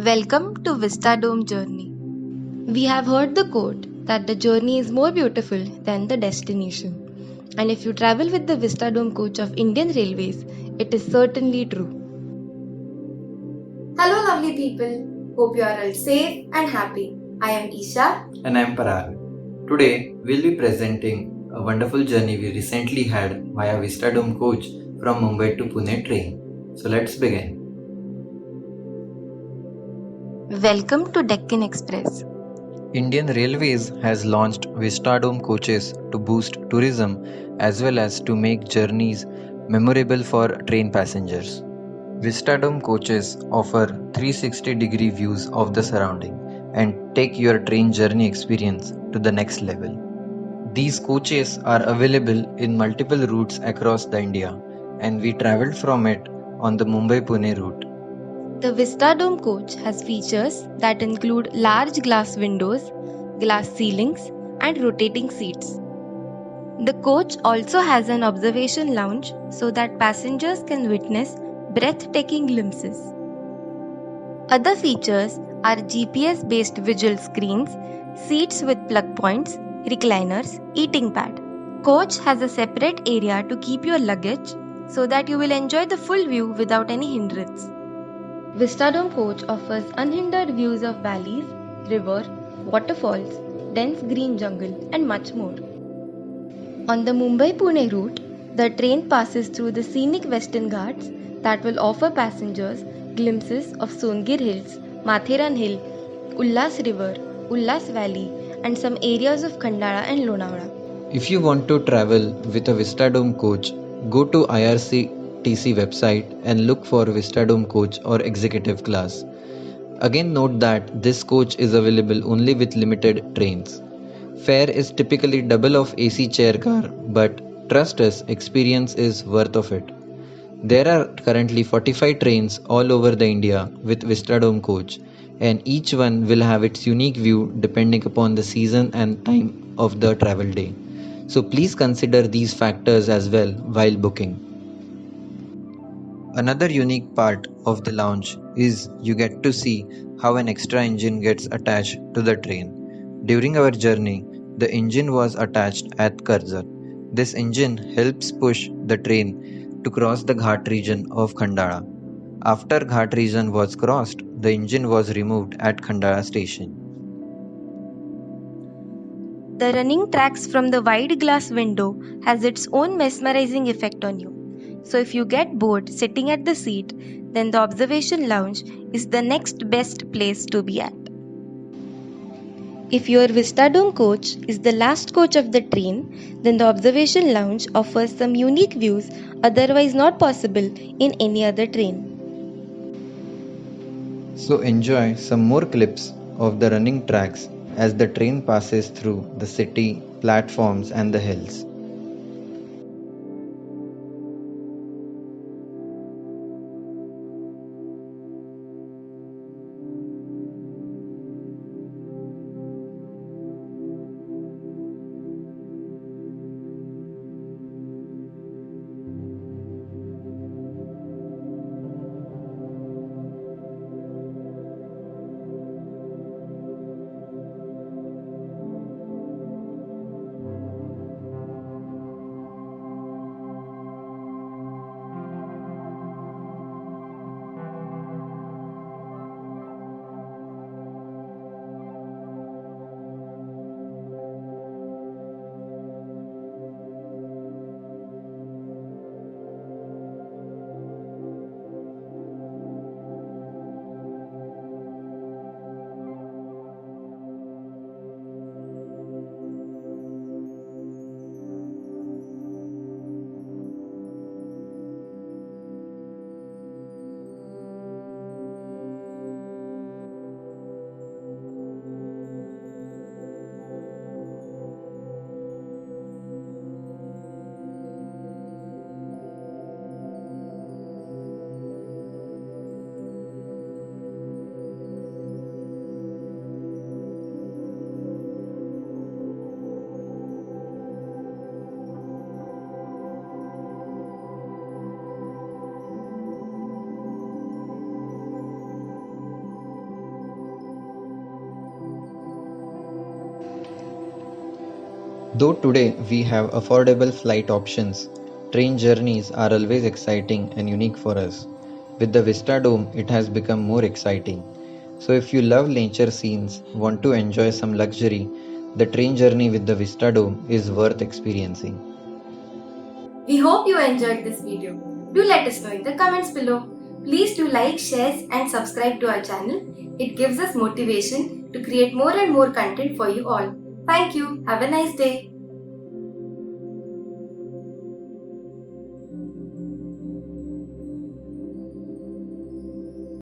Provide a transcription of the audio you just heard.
Welcome to Vistadome Journey. We have heard the quote that the journey is more beautiful than the destination. And if you travel with the Vistadome coach of Indian Railways, it is certainly true. Hello, lovely people. Hope you are all safe and happy. I am Eesha. And I'm Parag. Today, we'll be presenting a wonderful journey we recently had via Vistadome coach from Mumbai to Pune train. So let's begin. Welcome to Deccan Express. Indian Railways has launched Vistadome coaches to boost tourism as well as to make journeys memorable for train passengers. Vistadome coaches offer 360-degree views of the surrounding and take your train journey experience to the next level. These coaches are available in multiple routes across the India, and we traveled from it on the Mumbai-Pune route. The Vistadome coach has features that include large glass windows, glass ceilings, and rotating seats. The coach also has an observation lounge so that passengers can witness breathtaking glimpses. Other features are GPS based visual screens, seats with plug points, recliners, eating pad. Coach has a separate area to keep your luggage so that you will enjoy the full view without any hindrance. Vistadome coach offers unhindered views of valleys, river, waterfalls, dense green jungle, and much more. On the Mumbai-Pune route, the train passes through the scenic Western Ghats that will offer passengers glimpses of Songir Hills, Matheran Hill, Ullas River, Ullas Valley, and some areas of Khandala and Lonavala. If you want to travel with a Vistadome coach, go to IRCTC website and look for Vistadome coach or executive class. Again, note that this coach is available only with limited trains. Fare is typically double of AC chair car, but trust us, experience is worth of it. There are currently 45 trains all over the India with Vistadome coach, and each one will have its unique view depending upon the season and time of the travel day. So please consider these factors as well while booking. Another unique part of the lounge is you get to see how an extra engine gets attached to the train. During our journey, the engine was attached at Karjat. This engine helps push the train to cross the Ghat region of Khandala. After Ghat region was crossed, the engine was removed at Khandala station. The running tracks from the wide glass window has its own mesmerizing effect on you. So if you get bored sitting at the seat, then the observation lounge is the next best place to be at. If your Vistadome coach is the last coach of the train, then the observation lounge offers some unique views otherwise not possible in any other train. So enjoy some more clips of the running tracks as the train passes through the city, platforms and the hills. Though today we have affordable flight options, train journeys are always exciting and unique for us. With the Vistadome, it has become more exciting. So, if you love nature scenes, want to enjoy some luxury, the train journey with the Vistadome is worth experiencing. We hope you enjoyed this video. Do let us know in the comments below. Please do like, share and subscribe to our channel. It gives us motivation to create more and more content for you all. Thank you. Have a nice day.